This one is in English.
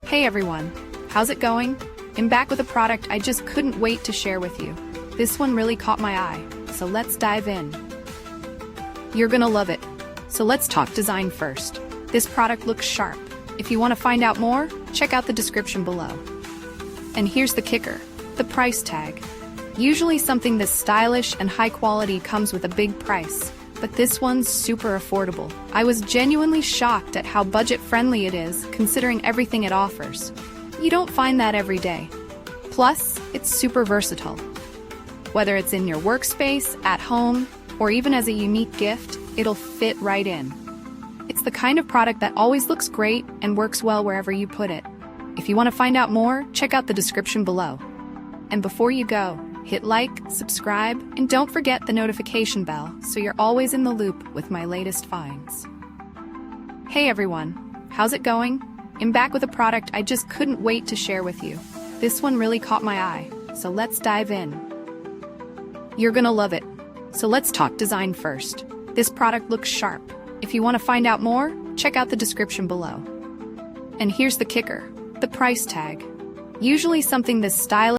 Hey everyone, how's it going? I'm back with a product I just couldn't wait to share with you. This one really caught my eye, so let's dive in. You're gonna love it. So let's talk design first. This product looks sharp. If you want to find out more, check out the description below. And here's the kicker, the price tag. Usually something this stylish and high quality comes with a big price, but this one's super affordable. I was genuinely shocked at how budget-friendly it is, considering everything it offers. You don't find that every day. Plus, it's super versatile. Whether it's in your workspace, at home, or even as a unique gift, it'll fit right in. It's the kind of product that always looks great and works well wherever you put it. If you want to find out more, check out the description below. And before you go, hit like, subscribe, and don't forget the notification bell so you're always in the loop with my latest finds. Hey everyone, how's it going? I'm back with a product I just couldn't wait to share with you. This one really caught my eye, so let's dive in. You're gonna love it. So let's talk design first. This product looks sharp. If you want to find out more, check out the description below. And here's the kicker, the price tag. Usually something this stylish